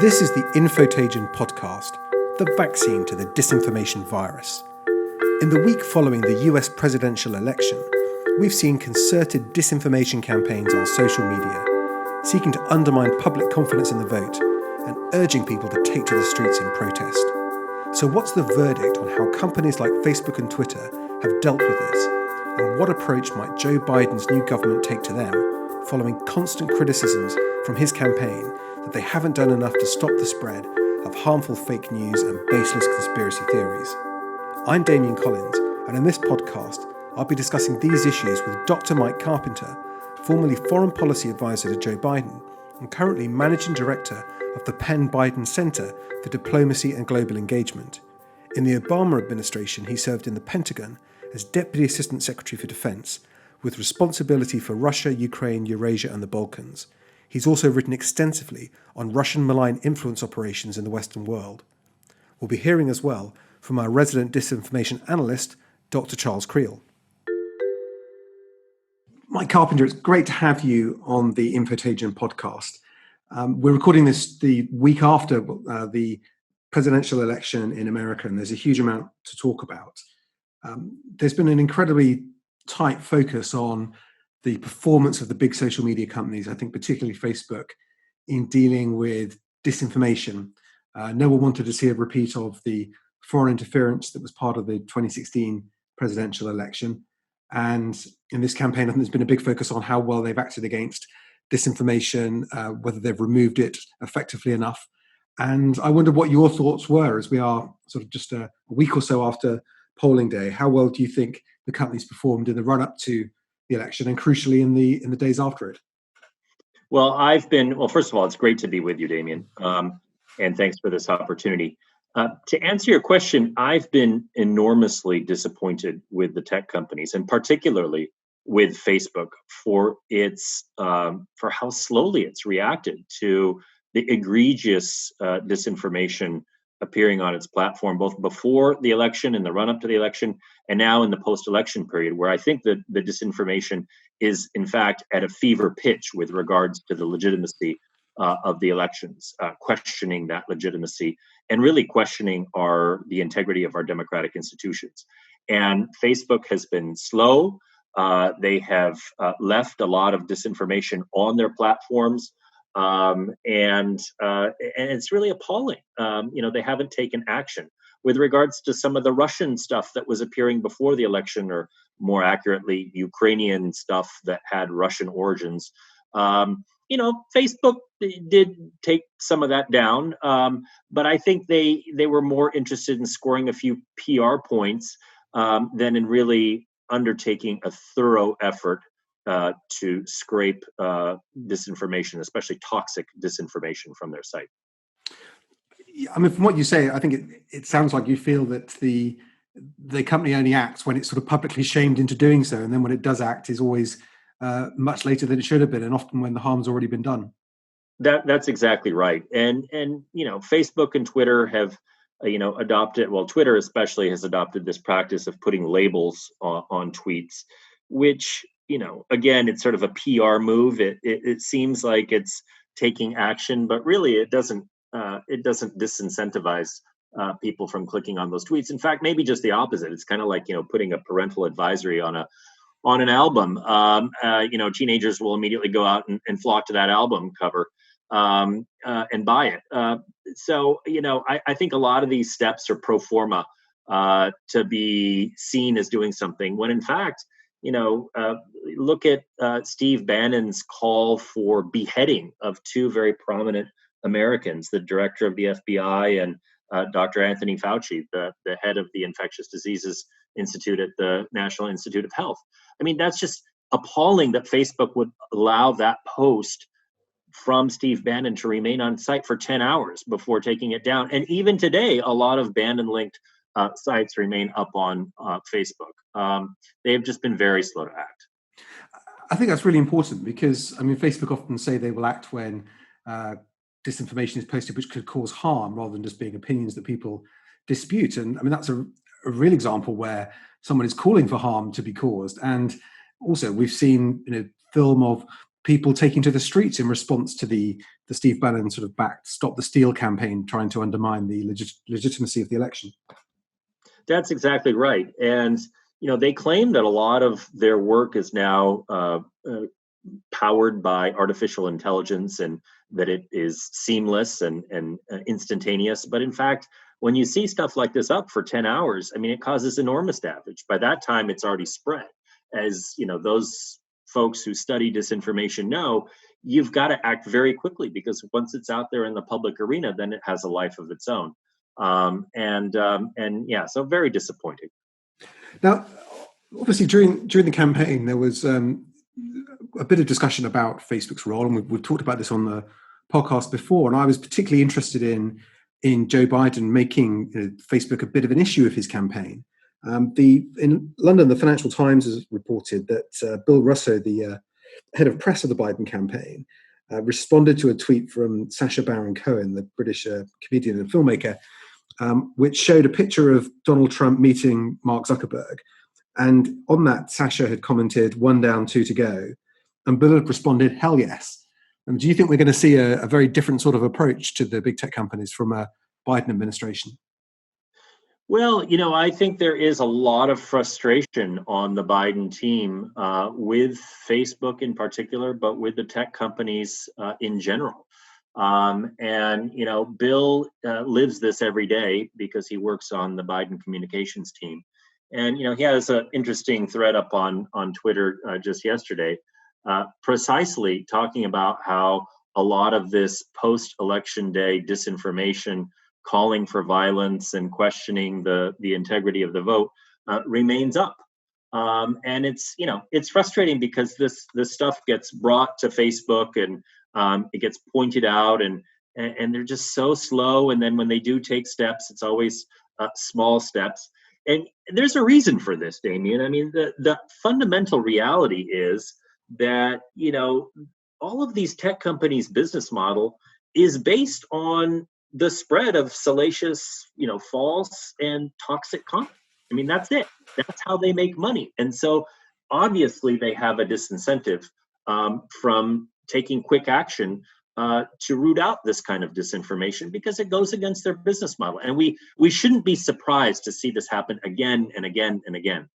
This is the Infotagion podcast, the vaccine to the disinformation virus. In the week following the US presidential election, we've seen concerted disinformation campaigns on social media, seeking to undermine public confidence in the vote and urging people to take to the streets in protest. So what's the verdict on how companies like Facebook and Twitter have dealt with this? And what approach might Joe Biden's new government take to them, following constant criticisms from his campaign that they haven't done enough to stop the spread of harmful fake news and baseless conspiracy theories? I'm Damian Collins, and in this podcast, I'll be discussing these issues with Dr. Mike Carpenter, formerly Foreign Policy Advisor to Joe Biden and currently Managing Director of the Penn Biden Center for Diplomacy and Global Engagement. In the Obama administration, he served in the Pentagon as Deputy Assistant Secretary for Defense, with responsibility for Russia, Ukraine, Eurasia, and the Balkans. He's also written extensively on Russian malign influence operations in the Western world. We'll be hearing as well from our resident disinformation analyst, Dr. Charles Creel. Mike Carpenter, it's great to have you on the Infotagion podcast. We're recording this the week after the presidential election in America, and there's a huge amount to talk about. There's been an incredibly tight focus on the performance of the big social media companies, I think particularly Facebook, in dealing with disinformation. No one wanted to see a repeat of the foreign interference that was part of the 2016 presidential election. And in this campaign, I think there's been a big focus on how well they've acted against disinformation, whether they've removed it effectively enough. And I wonder what your thoughts were as we are sort of just a week or so after polling day. How well do you think the companies performed in the run-up to the election and crucially in the days after it? Well, first of all, it's great to be with you, Damian. And thanks for this opportunity. To answer your question, I've been enormously disappointed with the tech companies, and particularly with Facebook for how slowly it's reacted to the egregious disinformation appearing on its platform, both before the election, in the run-up to the election, and now in the post-election period, where I think that the disinformation is, in fact, at a fever pitch with regards to the legitimacy of the elections, questioning that legitimacy, and really questioning the integrity of our democratic institutions. And Facebook has been slow. They have left a lot of disinformation on their platforms. And it's really appalling. They haven't taken action with regards to some of the Russian stuff that was appearing before the election, or more accurately, Ukrainian stuff that had Russian origins. Facebook did take some of that down, but I think they were more interested in scoring a few PR points than in really undertaking a thorough effort to scrape disinformation, especially toxic disinformation, from their site. I mean, from what you say, I think it sounds like you feel that the company only acts when it's sort of publicly shamed into doing so, and then when it does act is always much later than it should have been, and often when the harm's already been done. That's exactly right. And Facebook and Twitter have adopted, well, Twitter especially has adopted this practice of putting labels on tweets, which again, it's sort of a PR move. It seems like it's taking action, but really it doesn't disincentivize people from clicking on those tweets. In fact, maybe just the opposite. It's kind of like putting a parental advisory on an album. Teenagers will immediately go out and flock to that album cover and buy it. So I think a lot of these steps are pro forma to be seen as doing something, when in fact, look at Steve Bannon's call for beheading of two very prominent Americans, the director of the FBI and Dr. Anthony Fauci, the head of the Infectious Diseases Institute at the National Institute of Health. I mean, that's just appalling that Facebook would allow that post from Steve Bannon to remain on site for 10 hours before taking it down. And even today, a lot of Bannon-linked sites remain up on Facebook. They have just been very slow to act. I think that's really important because, Facebook often say they will act when disinformation is posted which could cause harm, rather than just being opinions that people dispute. And that's a real example where someone is calling for harm to be caused. And also we've seen film of people taking to the streets in response to the Steve Bannon sort of backed Stop the Steal campaign, trying to undermine the legitimacy of the election. That's exactly right. And, they claim that a lot of their work is now powered by artificial intelligence and that it is seamless and instantaneous. But in fact, when you see stuff like this up for 10 hours, I mean, it causes enormous damage. By that time, it's already spread. As those folks who study disinformation know, you've got to act very quickly, because once it's out there in the public arena, then it has a life of its own. So very disappointing. Now, obviously, during the campaign, there was a bit of discussion about Facebook's role, and we've talked about this on the podcast before. And I was particularly interested in Joe Biden making Facebook a bit of an issue of his campaign. In London, the Financial Times has reported that Bill Russo, the head of press of the Biden campaign, responded to a tweet from Sacha Baron Cohen, the British comedian and filmmaker, which showed a picture of Donald Trump meeting Mark Zuckerberg. And on that, Sacha had commented, 1 down, 2 to go. And Bill had responded, hell yes. Do you think we're going to see a very different sort of approach to the big tech companies from a Biden administration? Well, I think there is a lot of frustration on the Biden team with Facebook in particular, but with the tech companies in general. Bill lives this every day because he works on the Biden communications team. And, he has an interesting thread up on Twitter just yesterday, precisely talking about how a lot of this post-election day disinformation, calling for violence and questioning the integrity of the vote remains up. And it's frustrating because this stuff gets brought to Facebook and it gets pointed out and they're just so slow. And then when they do take steps, it's always small steps. And there's a reason for this, Damian. I mean, the fundamental reality is that, all of these tech companies' business model is based on the spread of salacious, false and toxic content. I mean, that's it. That's how they make money. And so obviously they have a disincentive from taking quick action to root out this kind of disinformation, because it goes against their business model. And we shouldn't be surprised to see this happen again and again and again.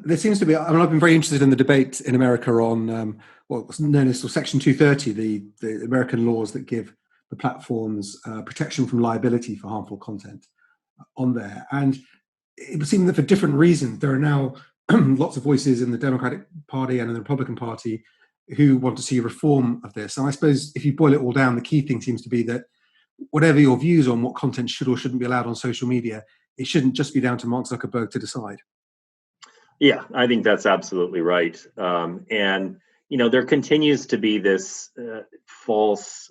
There seems to be, I've been very interested in the debate in America on what's known as Section 230, the American laws that give the platforms protection from liability for harmful content on there. And it would seem that for different reasons, there are now lots of voices in the Democratic Party and in the Republican Party who want to see reform of this. And I suppose if you boil it all down, the key thing seems to be that whatever your views on what content should or shouldn't be allowed on social media, it shouldn't just be down to Mark Zuckerberg to decide. Yeah, I think that's absolutely right. There continues to be this false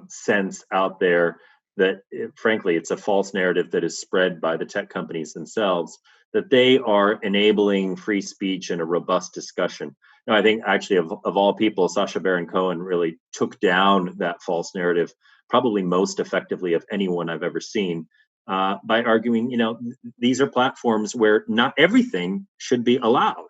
sense out there that, frankly, it's a false narrative that is spread by the tech companies themselves, that they are enabling free speech and a robust discussion. Now, I think actually of all people, Sacha Baron Cohen really took down that false narrative probably most effectively of anyone I've ever seen. By arguing, these are platforms where not everything should be allowed.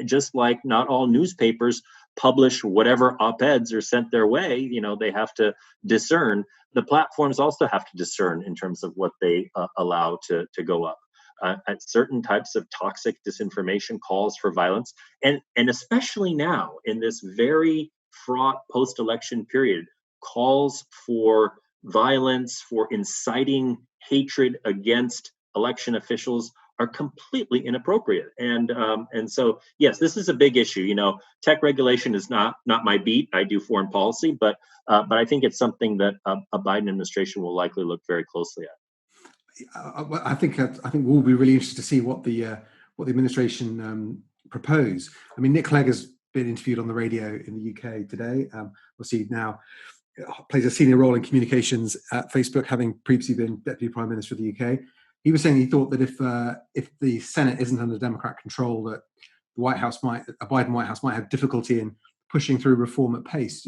Just like not all newspapers publish whatever op-eds are sent their way, they have to discern. The platforms also have to discern in terms of what they allow to go up. At certain types of toxic disinformation, calls for violence, and especially now in this very fraught post-election period, calls for violence, for inciting hatred against election officials are completely inappropriate. And so, yes, this is a big issue. Tech regulation is not my beat. I do foreign policy, but I think it's something that a Biden administration will likely look very closely at. I think we'll be really interested to see what the administration propose. I mean, Nick Clegg has been interviewed on the radio in the UK today. We'll see now. Plays a senior role in communications at Facebook, having previously been Deputy Prime Minister of the UK. He was saying he thought that if the Senate isn't under Democrat control, that a Biden White House might have difficulty in pushing through reform at pace.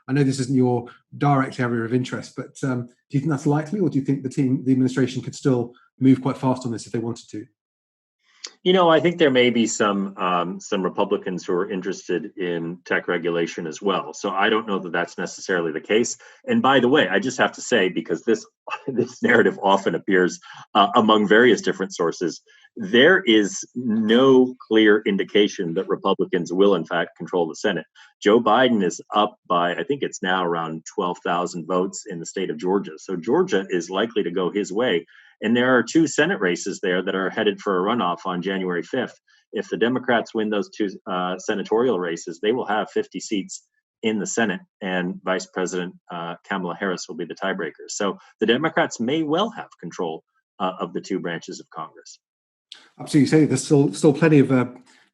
I know this isn't your direct area of interest, but do you think that's likely, or do you think the administration could still move quite fast on this if they wanted to? I think there may be some Republicans who are interested in tech regulation as well. So I don't know that that's necessarily the case. And by the way, I just have to say, because this this narrative often appears among various different sources, there is no clear indication that Republicans will in fact control the Senate. Joe Biden is up by, I think it's now around 12,000 votes in the state of Georgia. So Georgia is likely to go his way, and there are two Senate races there that are headed for a runoff on January 5th. If the Democrats win those two senatorial races, they will have 50 seats in the Senate, and Vice President Kamala Harris will be the tiebreaker. So the Democrats may well have control of the two branches of Congress. Absolutely, so there's still plenty of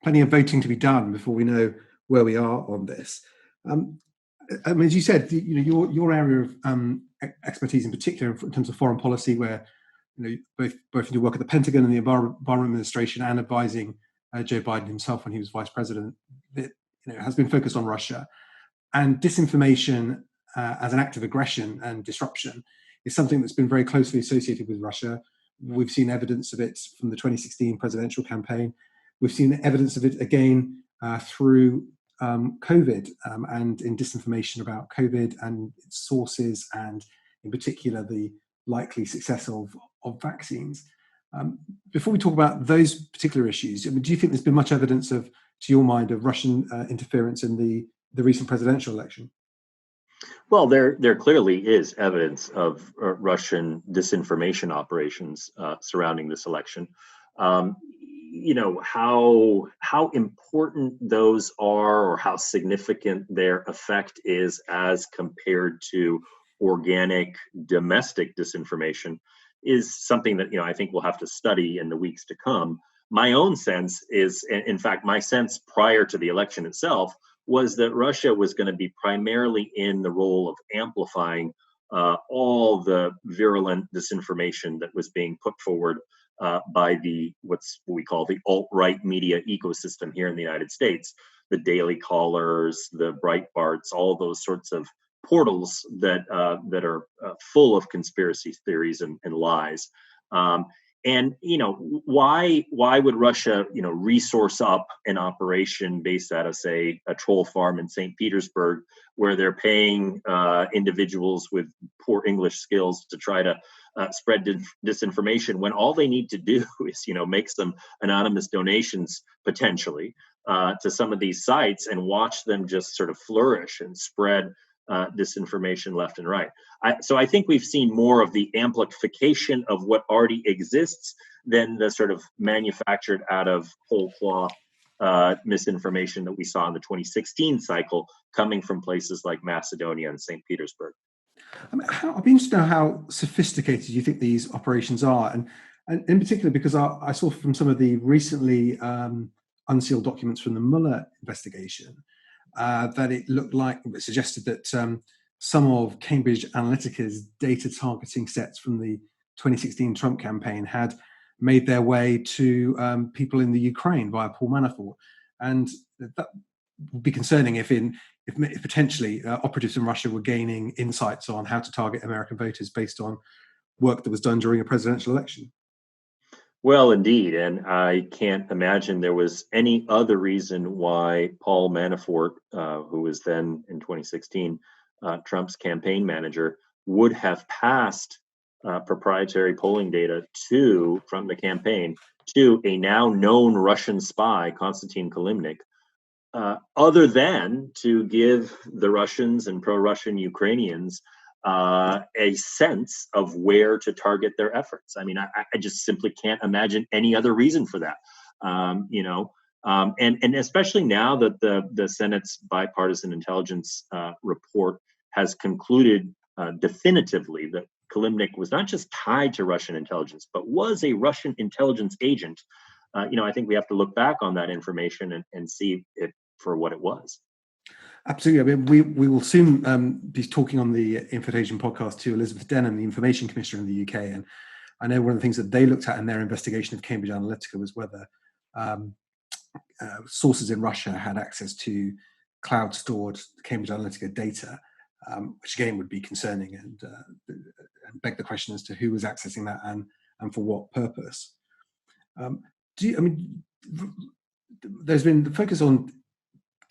voting to be done before we know where we are on this. I mean, as you said, your area of expertise in particular in terms of foreign policy, where both in your work at the Pentagon and the Obama administration, and advising Joe Biden himself when he was vice president, it has been focused on Russia, and disinformation as an act of aggression and disruption is something that's been very closely associated with Russia. We've seen evidence of it from the 2016 presidential campaign. We've seen evidence of it again through COVID and in disinformation about COVID and its sources, and in particular the likely success of vaccines. Before we talk about those particular issues, do you think there's been much evidence to your mind, of Russian interference in the recent presidential election? Well, there clearly is evidence of Russian disinformation operations surrounding this election. How important those are, or how significant their effect is as compared to organic domestic disinformation, is something that I think we'll have to study in the weeks to come. My own sense is, in fact, my sense prior to the election itself, was that Russia was going to be primarily in the role of amplifying all the virulent disinformation that was being put forward by what we call the alt-right media ecosystem here in the United States, the Daily Callers, the Breitbarts, all those sorts of portals that are full of conspiracy theories and lies. And why would Russia resource up an operation based out of, say, a troll farm in St. Petersburg, where they're paying individuals with poor English skills to try to spread disinformation, when all they need to do is make some anonymous donations potentially to some of these sites and watch them just sort of flourish and spread disinformation left and right. So I think we've seen more of the amplification of what already exists than the sort of manufactured out of whole cloth misinformation that we saw in the 2016 cycle, coming from places like Macedonia and St. Petersburg. I'd be interested to know how sophisticated you think these operations are, and in particular because I saw from some of the recently unsealed documents from the Mueller investigation that it looked like, it suggested that some of Cambridge Analytica's data targeting sets from the 2016 Trump campaign had made their way to people in the Ukraine via Paul Manafort, and that would be concerning if potentially operatives in Russia were gaining insights on how to target American voters based on work that was done during a presidential election. Well, indeed. And I can't imagine there was any other reason why Paul Manafort, who was then in 2016 Trump's campaign manager, would have passed proprietary polling data from the campaign to a now known Russian spy, Konstantin Kilimnik, other than to give the Russians and pro-Russian Ukrainians a sense of where to target their efforts. I mean, I just simply can't imagine any other reason for that. And especially now that the Senate's bipartisan intelligence report has concluded definitively that Kilimnik was not just tied to Russian intelligence, but was a Russian intelligence agent. I think we have to look back on that information and see it for what it was. Absolutely. I mean, we will soon be talking on the Infotagion podcast to Elizabeth Denham, the Information Commissioner in the UK. And I know one of the things that they looked at in their investigation of Cambridge Analytica was whether sources in Russia had access to cloud-stored Cambridge Analytica data, which again would be concerning and beg the question as to who was accessing that and for what purpose. there's been the focus on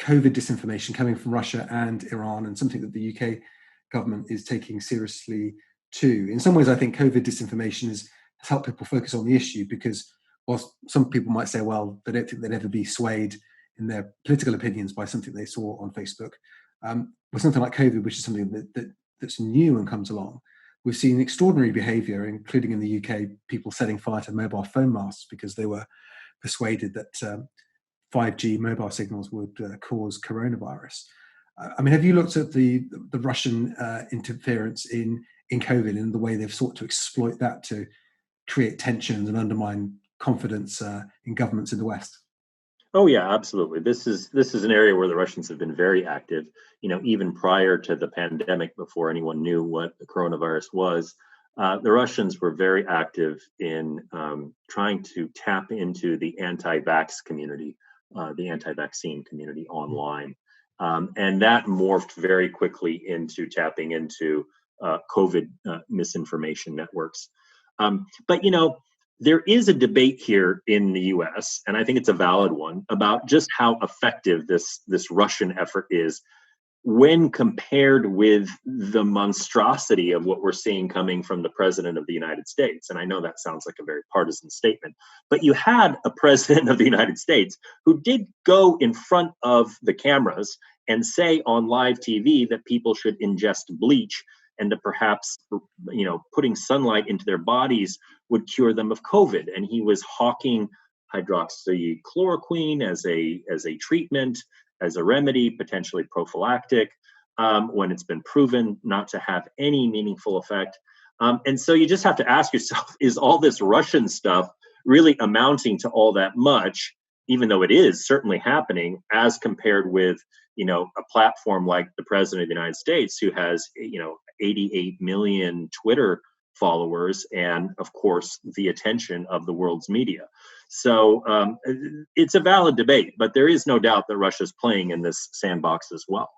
COVID disinformation coming from Russia and Iran, and something that the UK government is taking seriously too. In some ways, I think COVID disinformation has helped people focus on the issue, because whilst some people might say, well, they don't think they'd ever be swayed in their political opinions by something they saw on Facebook, with something like COVID, which is something that's new and comes along, we've seen extraordinary behaviour, including in the UK, people setting fire to mobile phone masts because they were persuaded that 5G mobile signals would cause coronavirus. Have you looked at the Russian interference in COVID and the way they've sought to exploit that to create tensions and undermine confidence in governments in the West? Oh yeah, absolutely. This is an area where the Russians have been very active. Even prior to the pandemic, before anyone knew what the coronavirus was, the Russians were very active in trying to tap into the anti-vax community, the anti-vaccine community online, and that morphed very quickly into tapping into COVID misinformation networks. But there is a debate here in the U.S., and I think it's a valid one, about just how effective this Russian effort is when compared with the monstrosity of what we're seeing coming from the president of the United States. And I know that sounds like a very partisan statement, but you had a president of the United States who did go in front of the cameras and say on live TV that people should ingest bleach, and that perhaps putting sunlight into their bodies would cure them of COVID. And he was hawking hydroxychloroquine as a treatment, as a remedy, potentially prophylactic, when it's been proven not to have any meaningful effect. And so you just have to ask yourself, is all this Russian stuff really amounting to all that much, even though it is certainly happening, as compared with a platform like the president of the United States, who has 88 million Twitter followers, and of course the attention of the world's media. So it's a valid debate, but there is no doubt that Russia's playing in this sandbox as well.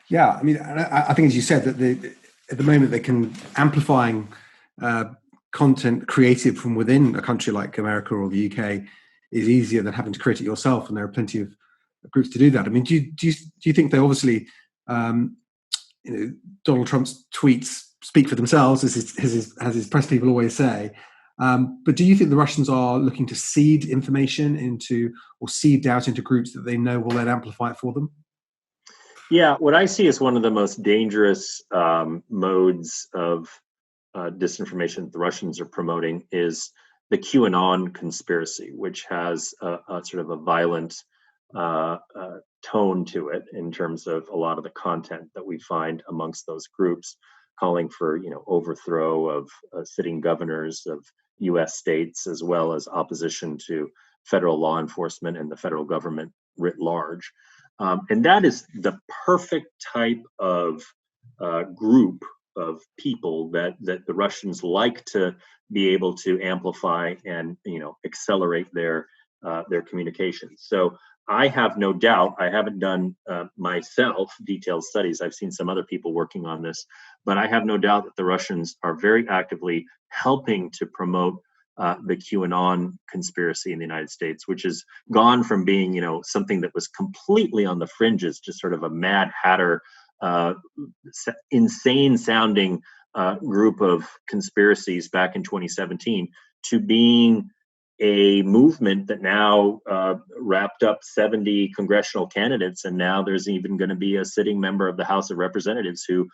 Yeah, I think, as you said, that at the moment they can amplifying content created from within a country like America or the UK is easier than having to create it yourself, and there are plenty of groups to do that. Do you think they obviously Donald Trump's tweets speak for themselves, as his press people always say. But do you think the Russians are looking to seed information into, or seed doubt into, groups that they know will then amplify it for them? Yeah, what I see as one of the most dangerous modes of disinformation that the Russians are promoting is the QAnon conspiracy, which has a sort of a violent tone to it in terms of a lot of the content that we find amongst those groups, calling for overthrow of sitting governors of U.S. states, as well as opposition to federal law enforcement and the federal government writ large. And that is the perfect type of group of people that the Russians like to be able to amplify and accelerate their communications. So I have no doubt, I haven't done myself detailed studies, I've seen some other people working on this, but I have no doubt that the Russians are very actively helping to promote the QAnon conspiracy in the United States, which has gone from being, something that was completely on the fringes, just sort of a Mad Hatter, insane sounding group of conspiracies back in 2017, to being a movement that now wrapped up 70 congressional candidates, and now there's even going to be a sitting member of the House of Representatives who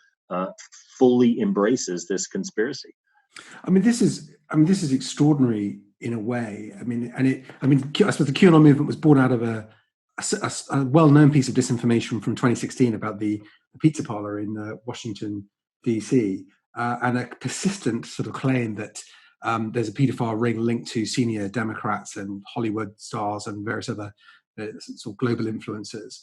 fully embraces this conspiracy. This is extraordinary in a way. I suppose the QAnon movement was born out of a well-known piece of disinformation from 2016 about the pizza parlor in Washington D.C. And a persistent sort of claim that there's a paedophile ring linked to senior Democrats and Hollywood stars and various other sort of global influencers.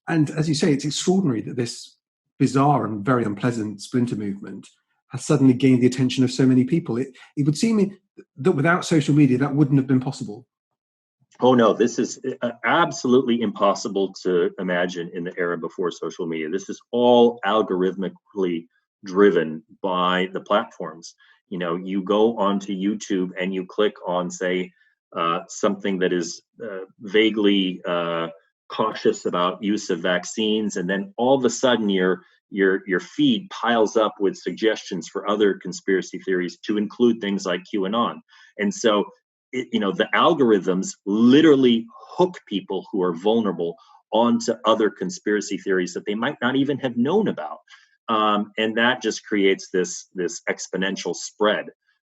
And as you say, it's extraordinary that this bizarre and very unpleasant splinter movement has suddenly gained the attention of so many people. It would seem that without social media, that wouldn't have been possible. Oh, no, this is absolutely impossible to imagine in the era before social media. This is all algorithmically driven by the platforms. You go onto YouTube and you click on, say, something that is vaguely cautious about use of vaccines, and then all of a sudden your feed piles up with suggestions for other conspiracy theories, to include things like QAnon. And so, the algorithms literally hook people who are vulnerable onto other conspiracy theories that they might not even have known about. And that just creates this exponential spread,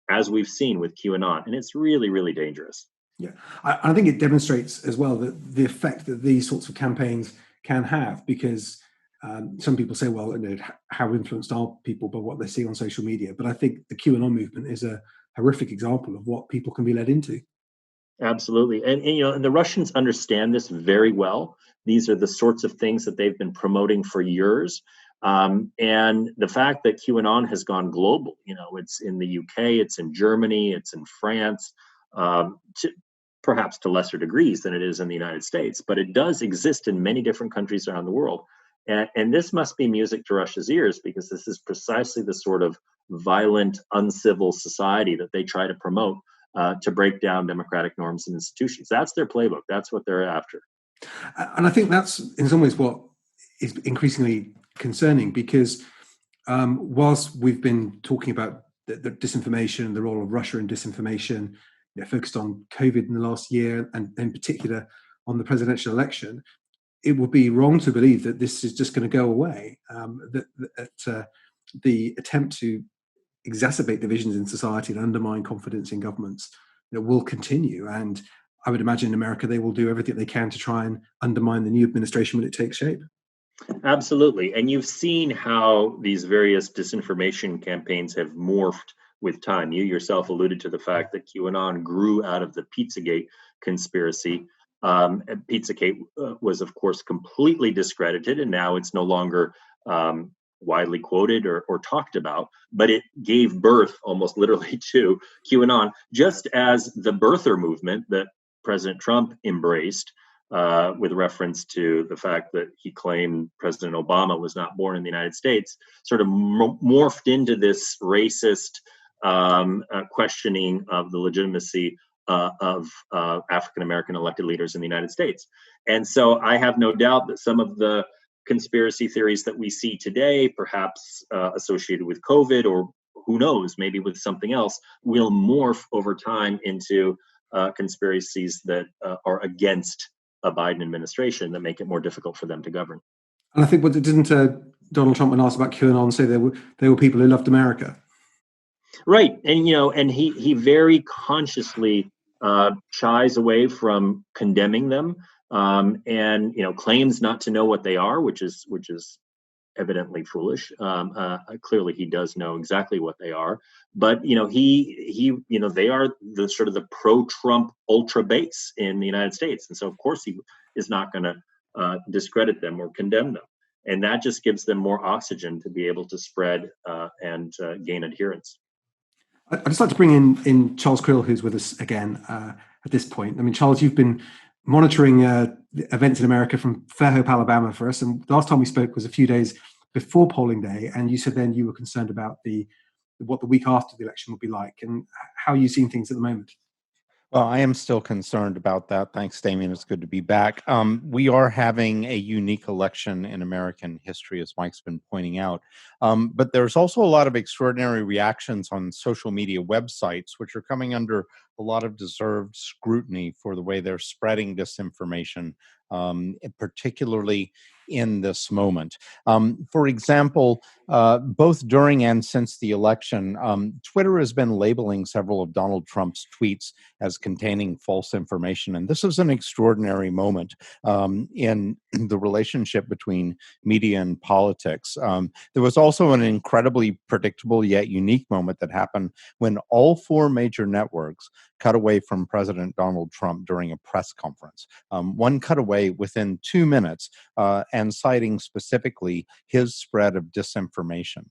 as we've seen with QAnon, and it's really, really dangerous. Yeah, I think it demonstrates as well that the effect that these sorts of campaigns can have, because some people say, well, how influenced are people by what they see on social media? But I think the QAnon movement is a horrific example of what people can be led into. Absolutely. And the Russians understand this very well. These are the sorts of things that they've been promoting for years. And the fact that QAnon has gone global, it's in the UK, it's in Germany, it's in France, perhaps to lesser degrees than it is in the United States, but it does exist in many different countries around the world. And this must be music to Russia's ears, because this is precisely the sort of violent, uncivil society that they try to promote, to break down democratic norms and institutions. That's their playbook. That's what they're after. And I think that's in some ways what is increasingly concerning, because whilst we've been talking about the disinformation, the role of Russia in disinformation, focused on COVID in the last year, and in particular on the presidential election, it would be wrong to believe that this is just going to go away. The attempt to exacerbate divisions in society and undermine confidence in governments will continue. And I would imagine in America, they will do everything they can to try and undermine the new administration when it takes shape. Absolutely. And you've seen how these various disinformation campaigns have morphed with time. You yourself alluded to the fact that QAnon grew out of the Pizzagate conspiracy. Pizzagate was, of course, completely discredited, and now it's no longer widely quoted or talked about, but it gave birth almost literally to QAnon, just as the birther movement that President Trump embraced, with reference to the fact that he claimed President Obama was not born in the United States, sort of morphed into this racist questioning of the legitimacy of African-American elected leaders in the United States. And so I have no doubt that some of the conspiracy theories that we see today, perhaps associated with COVID, or who knows, maybe with something else, will morph over time into conspiracies that are against a Biden administration, that make it more difficult for them to govern. And I think, didn't Donald Trump, when asked about QAnon, say they were people who loved America? Right, and he very consciously shies away from condemning them, and claims not to know what they are, which is evidently foolish. Clearly, he does know exactly what they are, but they are the sort of the pro-Trump ultra base in the United States, and so of course he is not going to discredit them or condemn them, and that just gives them more oxygen to be able to spread and gain adherence. I'd just like to bring in Charles Krill, who's with us again at this point. I mean, Charles, you've been monitoring events in America from Fairhope, Alabama for us. And the last time we spoke was a few days before polling day. And you said then you were concerned about what the week after the election would be like. And how are you seeing things at the moment? Well, I am still concerned about that. Thanks, Damian. It's good to be back. We are having a unique election in American history, as Mike's been pointing out. But there's also a lot of extraordinary reactions on social media websites, which are coming under a lot of deserved scrutiny for the way they're spreading disinformation, particularly in this moment. For example, both during and since the election, Twitter has been labeling several of Donald Trump's tweets as containing false information. And this is an extraordinary moment in the relationship between media and politics. There was also an incredibly predictable yet unique moment that happened when all four major networks cut away from President Donald Trump during a press conference. One cut away within 2 minutes, and citing specifically his spread of disinformation disinformation.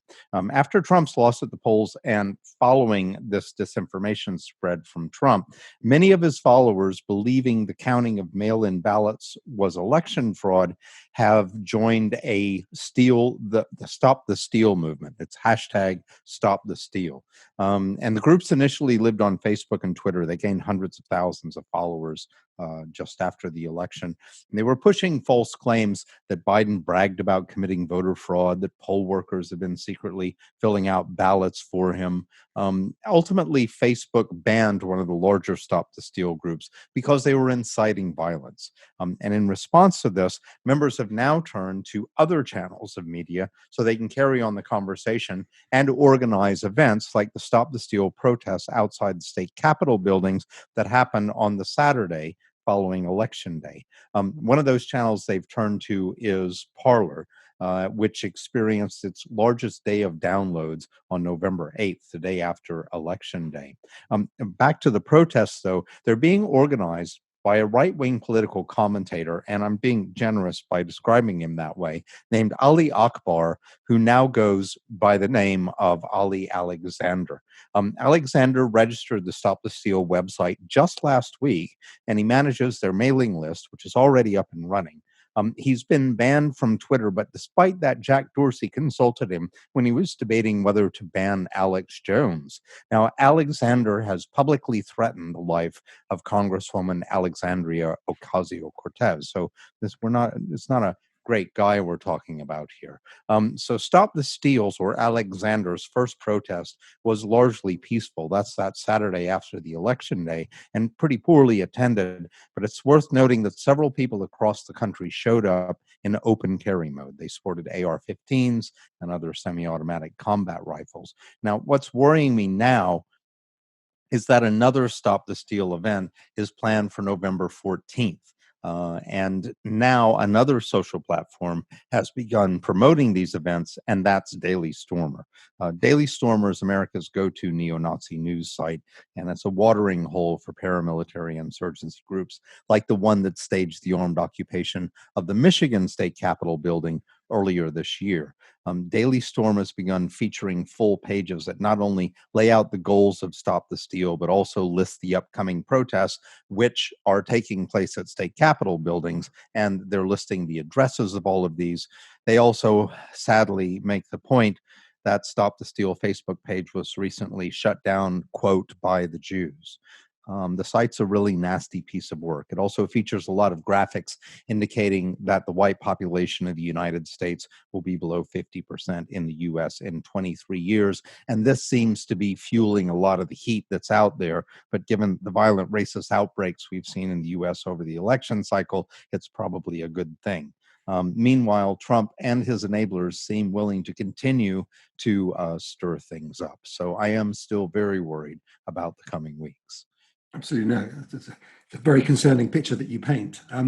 After Trump's loss at the polls and following this disinformation spread from Trump, many of his followers, believing the counting of mail-in ballots was election fraud, have joined the Stop the Steal movement. It's hashtag Stop the Steal. And the groups initially lived on Facebook and Twitter. They gained hundreds of thousands of followers just after the election. And they were pushing false claims that Biden bragged about committing voter fraud, that poll workers had been secretly filling out ballots for him. Ultimately, Facebook banned one of the larger Stop the Steal groups because they were inciting violence. And in response to this, members have now turned to other channels of media so they can carry on the conversation and organize events like the Stop the Steal protests outside the state capitol buildings that happened on the Saturday following Election Day. One of those channels they've turned to is Parler, which experienced its largest day of downloads on November 8th, the day after Election Day. Back to the protests, though, they're being organized by a right-wing political commentator, and I'm being generous by describing him that way, named Ali Akbar, who now goes by the name of Ali Alexander. Alexander registered the Stop the Steal website just last week, and he manages their mailing list, which is already up and running. He's been banned from Twitter, but despite that, Jack Dorsey consulted him when he was debating whether to ban Alex Jones. Now, Alexander has publicly threatened the life of Congresswoman Alexandria Ocasio-Cortez. So it's not a great guy we're talking about here. So Stop the Steals, or Alexander's first protest, was largely peaceful. That's that Saturday after the election day, and pretty poorly attended. But it's worth noting that several people across the country showed up in open carry mode. They sported AR-15s and other semi-automatic combat rifles. Now, what's worrying me now is that another Stop the Steal event is planned for November 14th. And now another social platform has begun promoting these events, and that's Daily Stormer. Daily Stormer is America's go-to neo-Nazi news site, and it's a watering hole for paramilitary insurgency groups like the one that staged the armed occupation of the Michigan State Capitol building earlier this year. Daily Storm has begun featuring full pages that not only lay out the goals of Stop the Steal, but also list the upcoming protests, which are taking place at state capitol buildings, and they're listing the addresses of all of these. They also sadly make the point that Stop the Steal Facebook page was recently shut down, quote, by the Jews. The site's a really nasty piece of work. It also features a lot of graphics indicating that the white population of the United States will be below 50% in the U.S. in 23 years. And this seems to be fueling a lot of the heat that's out there. But given the violent racist outbreaks we've seen in the U.S. over the election cycle, it's probably a good thing. Meanwhile, Trump and his enablers seem willing to continue to stir things up. So I am still very worried about the coming weeks. Absolutely, no. It's a very concerning picture that you paint. I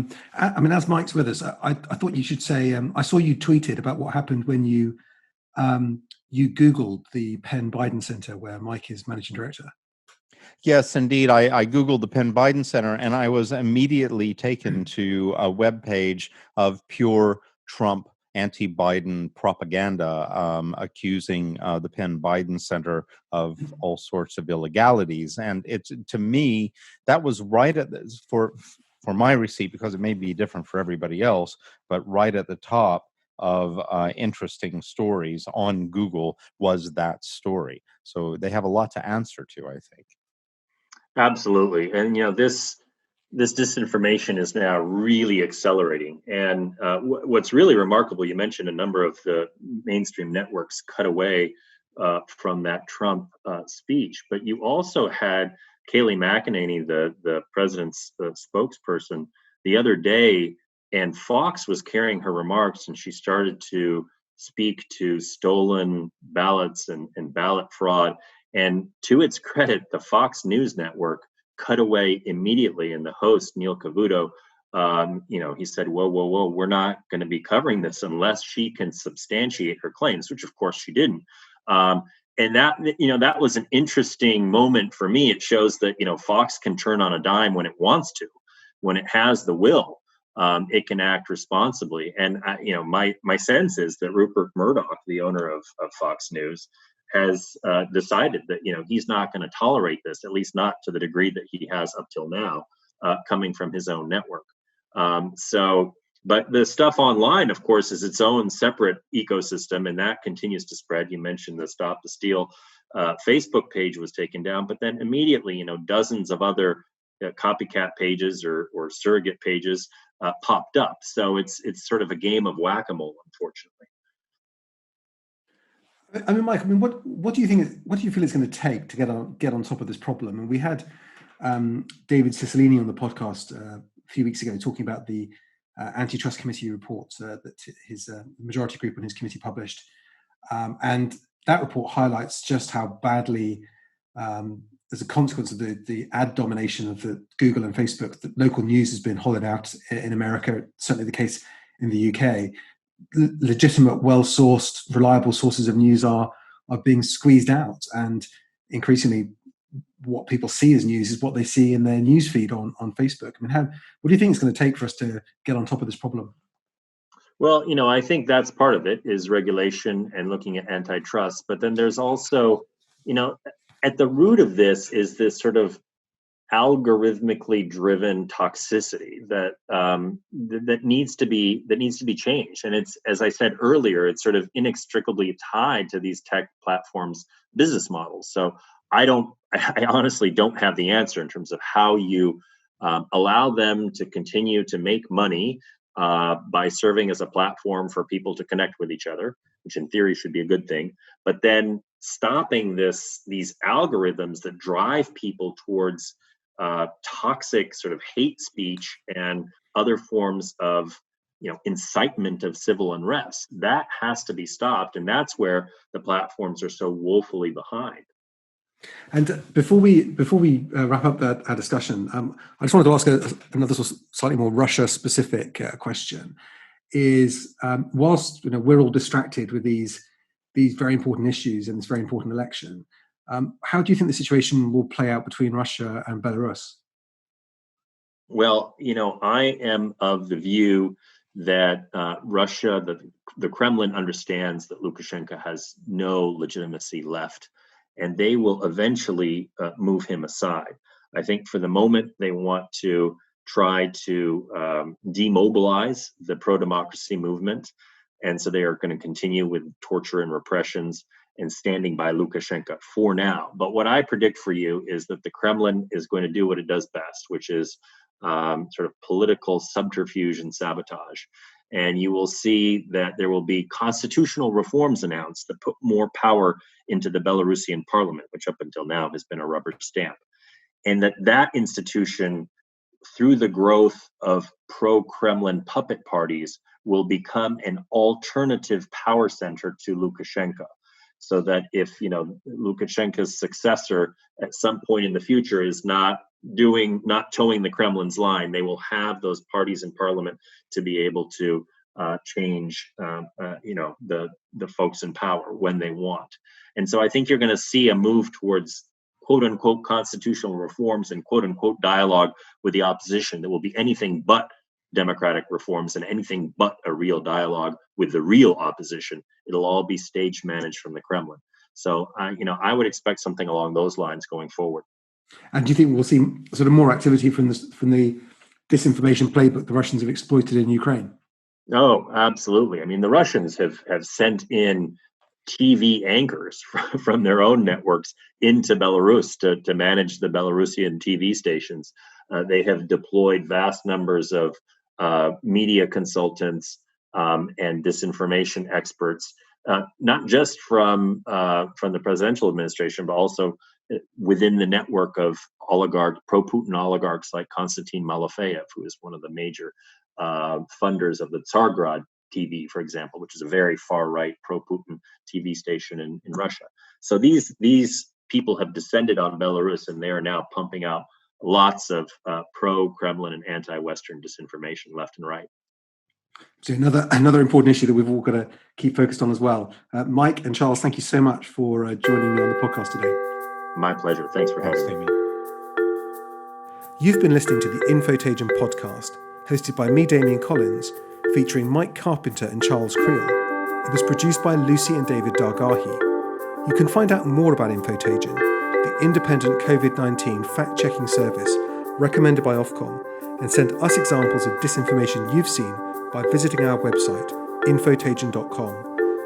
mean, as Mike's with us, I thought you should say, I saw you tweeted about what happened when you Googled the Penn Biden Center where Mike is managing director. Yes, indeed. I Googled the Penn Biden Center, and I was immediately taken to a webpage of pure Trump anti-Biden propaganda, accusing the Penn Biden Center of all sorts of illegalities. And it's, to me, that was right at for my receipt, because it may be different for everybody else, but right at the top of interesting stories on Google was that story. So they have a lot to answer to, I think. Absolutely, and this disinformation is now really accelerating. And what's really remarkable, you mentioned a number of the mainstream networks cut away from that Trump speech, but you also had Kayleigh McEnany, the president's spokesperson, the other day, and Fox was carrying her remarks, and she started to speak to stolen ballots and ballot fraud. And to its credit, the Fox News network cut away immediately, and the host, Neil Cavuto, he said, whoa, we're not going to be covering this unless she can substantiate her claims, which of course she didn't. And that was an interesting moment for me. It shows that Fox can turn on a dime when it wants to, when it has the will. it can act responsibly. And my sense is that Rupert Murdoch, the owner of Fox News, has decided that he's not going to tolerate this, at least not to the degree that he has up till now, coming from his own network. But the stuff online, of course, is its own separate ecosystem, and that continues to spread. You mentioned the Stop the Steal Facebook page was taken down, but then immediately, dozens of other copycat pages or surrogate pages popped up. So it's sort of a game of whack-a-mole, unfortunately. I mean, Mike. I mean, what do you think? What do you feel it's going to take to get on top of this problem? And we had David Cicilline on the podcast a few weeks ago talking about the antitrust committee report that his majority group on his committee published, and that report highlights just how badly, as a consequence of the ad domination of the Google and Facebook, that local news has been hollowed out in America. Certainly the case in the UK. Legitimate, well-sourced, reliable sources of news are being squeezed out, and increasingly, what people see as news is what they see in their news feed on Facebook. I mean, what do you think it's going to take for us to get on top of this problem? Well, I think that's part of it, is regulation and looking at antitrust. But then there's also, at the root of this is this sort of algorithmically driven toxicity that that needs to be changed. And it's, as I said earlier, it's sort of inextricably tied to these tech platforms' business models. So I honestly don't have the answer in terms of how you allow them to continue to make money by serving as a platform for people to connect with each other, which in theory should be a good thing, but then stopping these algorithms that drive people towards toxic sort of hate speech and other forms of incitement of civil unrest. That has to be stopped, and that's where the platforms are so woefully behind. And before we wrap up our discussion, I just wanted to ask another slightly more Russia-specific question. Is whilst we're all distracted with these very important issues in this very important election, how do you think the situation will play out between Russia and Belarus? Well, I am of the view that Russia, the Kremlin understands that Lukashenko has no legitimacy left, and they will eventually move him aside. I think for the moment, they want to try to demobilize the pro-democracy movement. And so they are going to continue with torture and repressions and standing by Lukashenko for now. But what I predict for you is that the Kremlin is going to do what it does best, which is sort of political subterfuge and sabotage. And you will see that there will be constitutional reforms announced that put more power into the Belarusian parliament, which up until now has been a rubber stamp. And that institution, through the growth of pro-Kremlin puppet parties, will become an alternative power center to Lukashenko. So that if Lukashenko's successor at some point in the future is not towing the Kremlin's line, they will have those parties in parliament to be able to change the folks in power when they want. And so I think you're going to see a move towards quote unquote constitutional reforms and quote unquote dialogue with the opposition that will be anything but democratic reforms and anything but a real dialogue with the real opposition. It'll all be stage managed from the Kremlin. So, I would expect something along those lines going forward. And do you think we'll see sort of more activity from the disinformation playbook the Russians have exploited in Ukraine? Oh, absolutely. I mean, the Russians have sent in TV anchors from their own networks into Belarus to manage the Belarusian TV stations. They have deployed vast numbers of media consultants and disinformation experts, not just from the presidential administration, but also within the network of pro-Putin oligarchs like Konstantin Malofeyev, who is one of the major funders of the Tsargrad TV, for example, which is a very far-right pro-Putin TV station in Russia. So these people have descended on Belarus, and they are now pumping out lots of pro-Kremlin and anti-Western disinformation left and right. So another important issue that we've all got to keep focused on as well. Mike and Charles, thank you so much for joining me on the podcast today. My pleasure. Thanks for having me. You've been listening to the Infotagion podcast, hosted by me, Damian Collins, featuring Mike Carpenter and Charles Creel. It was produced by Lucy and David Dargahi. You can find out more about Infotagion, the independent COVID-19 fact-checking service recommended by Ofcom, and send us examples of disinformation you've seen by visiting our website, infotagion.com,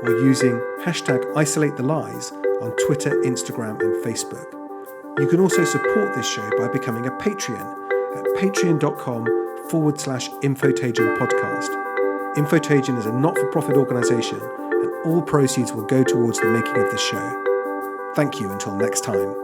or using #IsolateTheLies on Twitter, Instagram, and Facebook. You can also support this show by becoming a Patreon at patreon.com/Infotagion podcast. Infotagion is a not-for-profit organisation, and all proceeds will go towards the making of this show. Thank you until next time.